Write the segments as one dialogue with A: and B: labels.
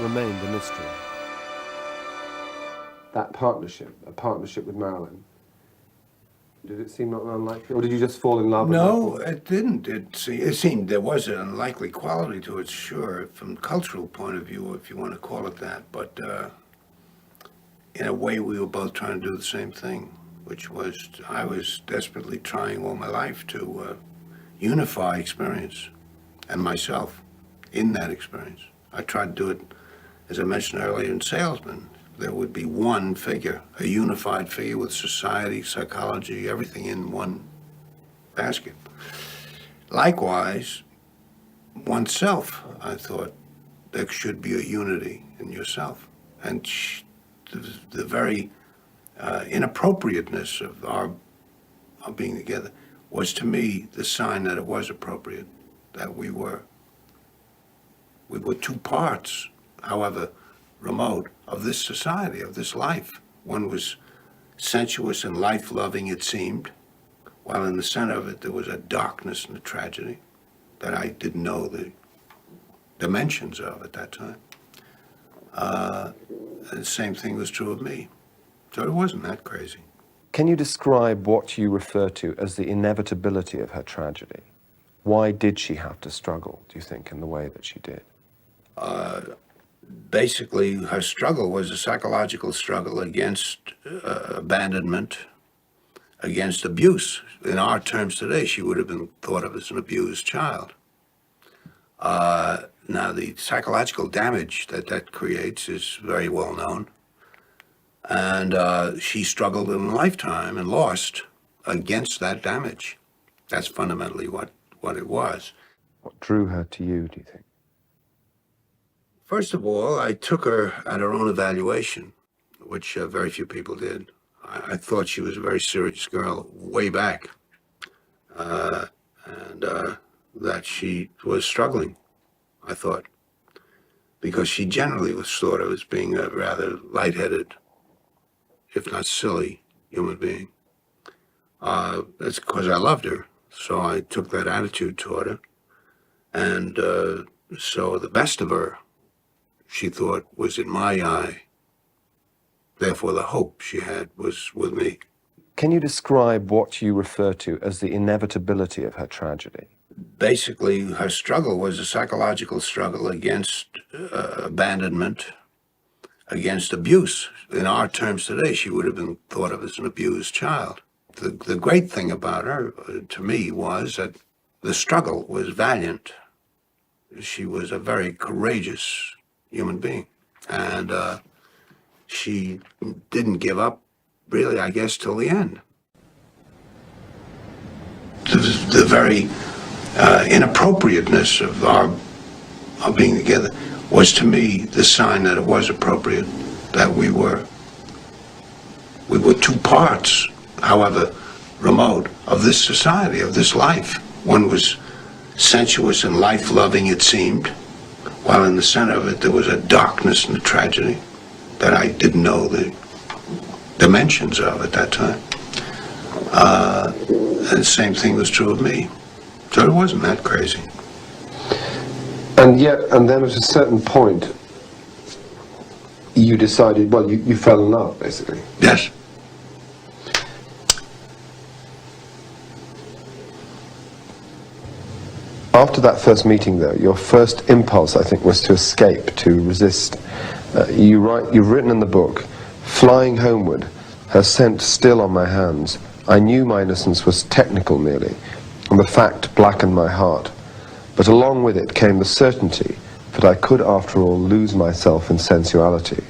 A: remained a mystery. That partnership, a partnership with Marilyn, did it seem not unlikely, or did you just fall in love?
B: No, it didn't. It seemed there was an unlikely quality to it, sure, from cultural point of view, if you want to call it that. But in a way, we were both trying to do the same thing, which was I was desperately trying all my life to unify experience and myself in that experience. I tried to do it, as I mentioned earlier, in Salesman. There would be one figure, a unified figure with society, psychology, everything in one basket. Likewise, oneself, I thought there should be a unity in yourself. And the very inappropriateness of our being together was to me the sign that it was appropriate, that we were two parts, however remote, of this society, of this life. One was sensuous and life-loving, it seemed, while in the center of it there was a darkness and a tragedy that I didn't know the dimensions of at that time. And the same thing was true of me. So it wasn't that crazy.
A: Can you describe what you refer to as the inevitability of her tragedy? Why did she have to struggle, do you think, in the way that she did?
B: Basically, her struggle was a psychological struggle against abandonment, against abuse. In our terms today, she would have been thought of as an abused child. Now, the psychological damage that creates is very well known. And she struggled in a lifetime and lost against that damage. That's fundamentally what it was.
A: What drew her to you, do you think?
B: First of all, I took her at her own evaluation, which very few people did. I thought she was a very serious girl way back, and that she was struggling, I thought, because she generally was thought of as being a rather lightheaded, if not silly, human being. That's because I loved her, so I took that attitude toward her, and so the best of her, she thought, was in my eye. Therefore, the hope she had was with me.
A: Can you describe what you refer to as the inevitability of her tragedy?
B: Basically, her struggle was a psychological struggle against abandonment, against abuse. In our terms today, she would have been thought of as an abused child. The great thing about her, to me, was that the struggle was valiant. She was a very courageous human being. And she didn't give up, really, I guess, till the end. The very inappropriateness of our being together was, to me, the sign that it was appropriate, that we were two parts, however remote, of this society, of this life. One was sensuous and life-loving, it seemed, while in the center of it there was a darkness and a tragedy that I didn't know the dimensions of at that time. And the same thing was true of me. So it wasn't that crazy.
A: And then at a certain point, you decided, well, you fell in love, basically.
B: Yes.
A: After that first meeting, though, your first impulse, I think, was to escape, to resist. You've written in the book, flying homeward, her scent still on my hands, I knew my innocence was technical merely, and the fact blackened my heart. But along with it came the certainty that I could, after all, lose myself in sensuality.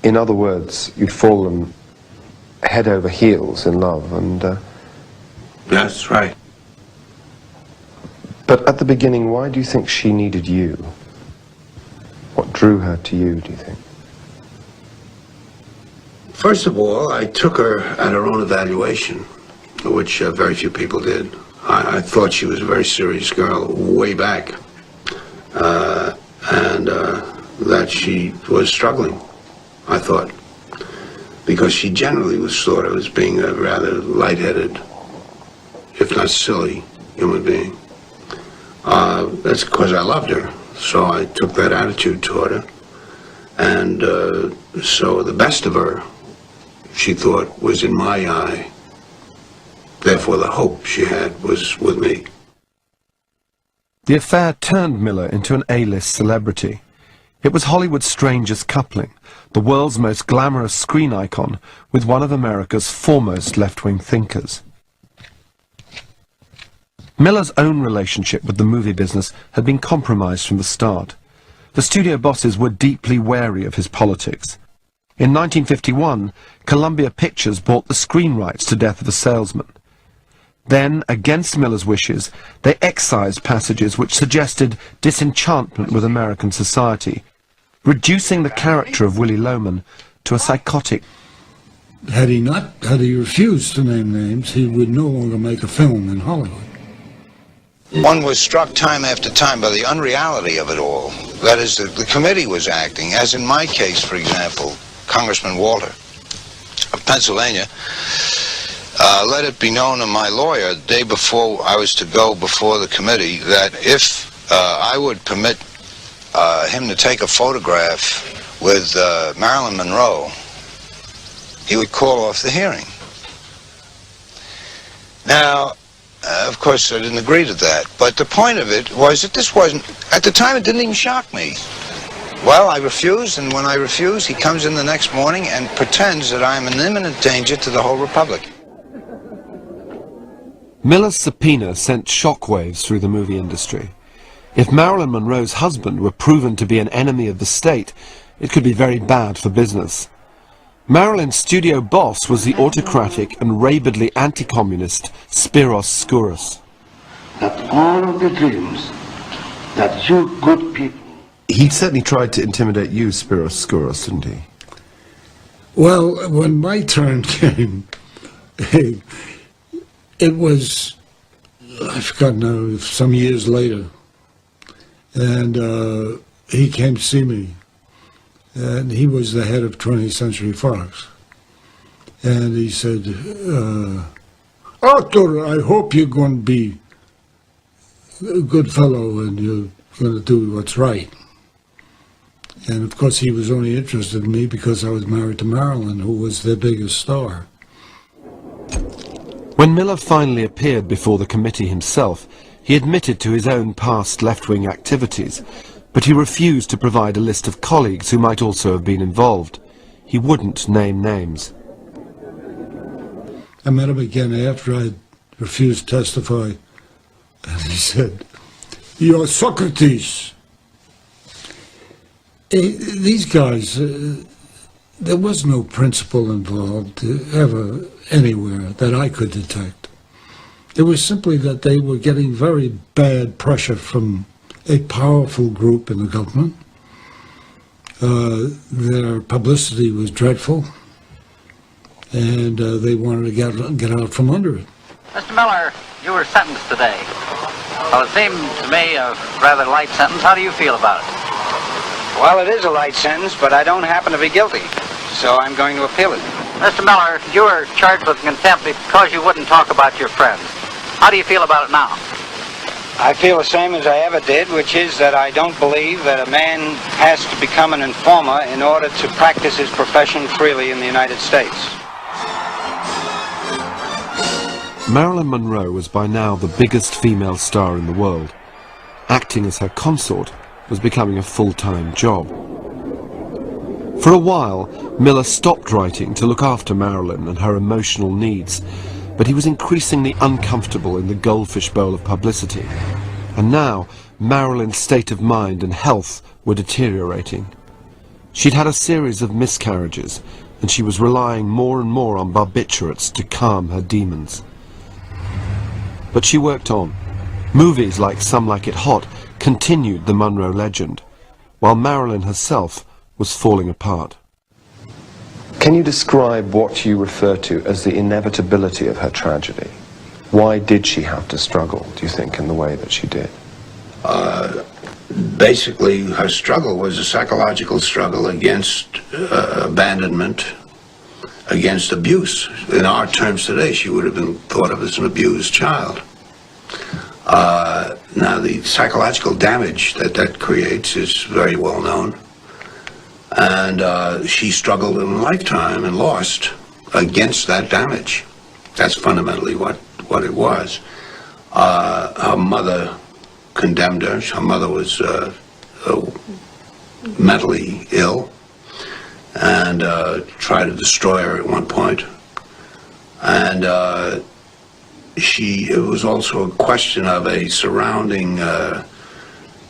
A: In other words, you'd fallen head over heels in love, and...
B: That's right.
A: But at the beginning, why do you think she needed you? What drew her to you, do you think?
B: First of all, I took her at her own evaluation, which very few people did. I thought she was a very serious girl way back, and that she was struggling, I thought, because she generally was thought of as being a rather lightheaded, if not silly, human being. That's because I loved her. So I took that attitude toward her. And so the best of her, she thought, was in my eye. Therefore, the hope she had was with me.
A: The affair turned Miller into an A-list celebrity. It was Hollywood's strangest coupling, the world's most glamorous screen icon with one of America's foremost left-wing thinkers. Miller's own relationship with the movie business had been compromised from the start. The studio bosses were deeply wary of his politics. In 1951, Columbia Pictures bought the screen rights to Death of a Salesman. Then, against Miller's wishes, they excised passages which suggested disenchantment with American society, reducing the character of Willy Loman to a psychotic.
C: Had he refused to name names, he would no longer make a film in Hollywood.
D: One was struck time after time by the unreality of it all. That is, the committee was acting, as in my case, for example, Congressman Walter of Pennsylvania let it be known to my lawyer the day before I was to go before the committee that if I would permit him to take a photograph with Marilyn Monroe, he would call off the hearing. Now, of course, I didn't agree to that, but the point of it was that this wasn't, at the time it didn't even shock me. Well, I refused, and when I refused, he comes in the next morning and pretends that I'm an imminent danger to the whole Republic.
A: Miller's subpoena sent shockwaves through the movie industry. If Marilyn Monroe's husband were proven to be an enemy of the state, it could be very bad for business. Marilyn's studio boss was the autocratic and rabidly anti-communist Spiros Skouras.
E: That all of the dreams that you good people...
A: He certainly tried to intimidate you, Spiros Skouras, didn't he?
C: Well, when my turn came, it was, I forgot now, some years later, and he came to see me, and he was the head of 20th Century Fox, and he said, Arthur, I hope you're going to be a good fellow and you're going to do what's right. And of course he was only interested in me because I was married to Marilyn, who was their biggest star.
A: When Miller finally appeared before the committee himself, he admitted to his own past left-wing activities, but he refused to provide a list of colleagues who might also have been involved. He wouldn't name names.
C: I met him again after I refused to testify, and he said, "You're Socrates." These guys, there was no principle involved ever anywhere that I could detect. It was simply that they were getting very bad pressure from a powerful group in the government. Their publicity was dreadful, and they wanted to get out from under it.
F: Mr. Miller, you were sentenced today. Well, it seemed to me a rather light sentence. How do you feel about it?
G: Well, it is a light sentence, but I don't happen to be guilty, so I'm going to appeal it.
F: Mr. Miller, you were charged with contempt because you wouldn't talk about your friends. How do you feel about it now?
G: I feel the same as I ever did, which is that I don't believe that a man has to become an informer in order to practice his profession freely in the United States.
A: Marilyn Monroe was by now the biggest female star in the world. Acting as her consort was becoming a full-time job. For a while, Miller stopped writing to look after Marilyn and her emotional needs, but he was increasingly uncomfortable in the goldfish bowl of publicity. And now, Marilyn's state of mind and health were deteriorating. She'd had a series of miscarriages, and she was relying more and more on barbiturates to calm her demons. But she worked on. Movies like Some Like It Hot continued the Monroe legend, while Marilyn herself was falling apart. Can you describe what you refer to as the inevitability of her tragedy? Why did she have to struggle, do you think, in the way that she did?
B: Basically, her struggle was a psychological struggle against abandonment, against abuse. In our terms today, she would have been thought of as an abused child. Now, the psychological damage that that creates is very well known. And she struggled in a lifetime and lost against that damage. That's fundamentally what it was. Her mother condemned her. Her mother was mentally ill and tried to destroy her at one point. And it was also a question of a surrounding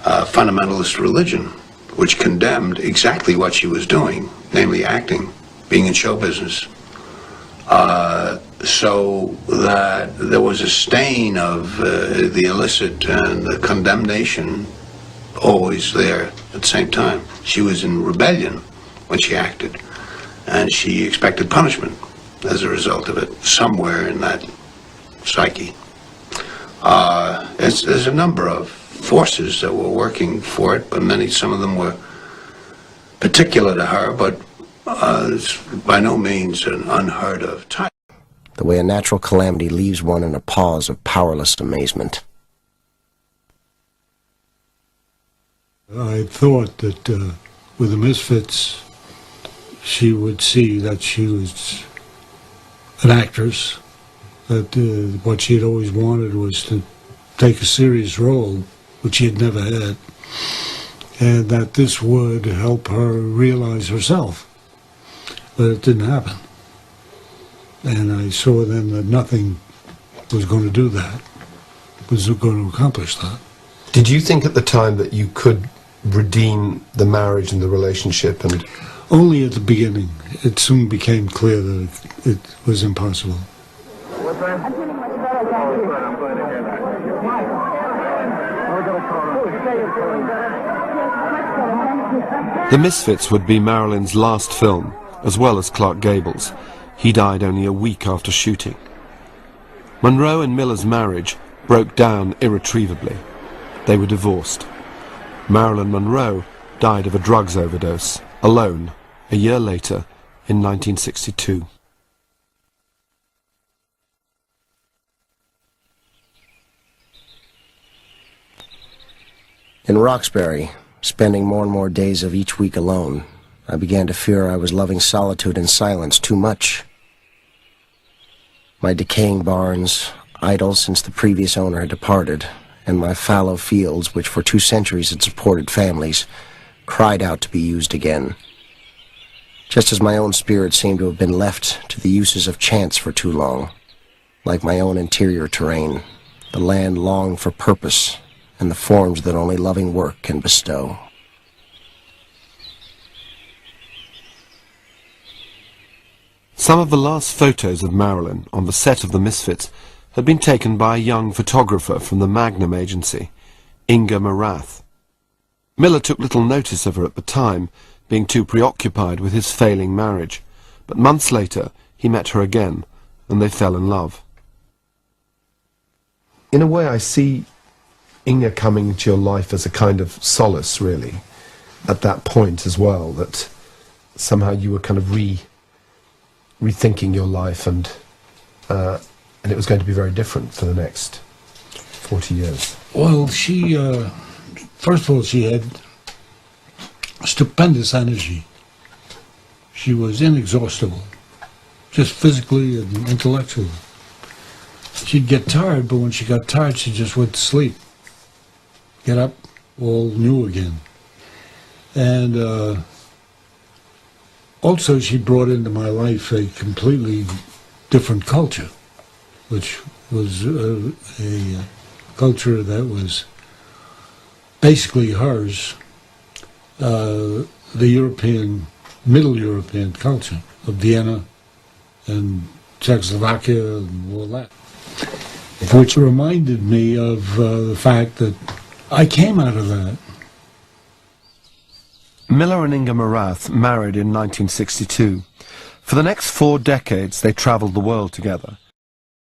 B: fundamentalist religion, which condemned exactly what she was doing, namely acting, being in show business. So that there was a stain of the illicit and the condemnation always there at the same time. She was in rebellion when she acted, and she expected punishment as a result of it, somewhere in that psyche. There's a number of forces that were working for it, but some of them were particular to her, but it's by no means an unheard of type.
H: The way a natural calamity leaves one in a pause of powerless amazement.
C: I thought that with the Misfits, she would see that she was an actress, that what she had always wanted was to take a serious role, which she had never had, and that this would help her realize herself. But it didn't happen. And I saw then that nothing was going to do that, was going to accomplish that.
A: Did you think at the time that you could redeem the marriage and the relationship? And
C: only at the beginning. It soon became clear that it was impossible.
I: The Misfits would be Marilyn's last film, as well as Clark Gable's. He died only a week after shooting. Monroe and Miller's marriage broke down irretrievably. They were divorced. Marilyn Monroe died of a drugs overdose, alone, a year later, in 1962.
H: In Roxbury, spending more and more days of each week alone, I began to fear I was loving solitude and silence too much. My decaying barns, idle since the previous owner had departed, and my fallow fields, which for 2 centuries had supported families, cried out to be used again. Just as my own spirit seemed to have been left to the uses of chance for too long. Like my own interior terrain, the land longed for purpose and the forms that only loving work can bestow.
I: Some of the last photos of Marilyn on the set of The Misfits had been taken by a young photographer from the Magnum agency, Inga Morath. Miller took little notice of her at the time, being too preoccupied with his failing marriage, but months later he met her again, and they fell in love.
A: in a way I see Inga coming into your life as a kind of solace, really, at that point as well, that somehow you were kind of rethinking your life, and it was going to be very different for the next 40 years.
C: Well, she, first of all, she had stupendous energy. She was inexhaustible, just physically and intellectually. She'd get tired, but when she got tired, she just went to sleep. Get up, all new again. And also she brought into my life a completely different culture, which was a culture that was basically hers, the European, Middle European culture of Vienna and Czechoslovakia and all that, which reminded me of the fact that I came out of that.
I: Miller and Inga Morath married in 1962. For the next 4 decades they travelled the world together.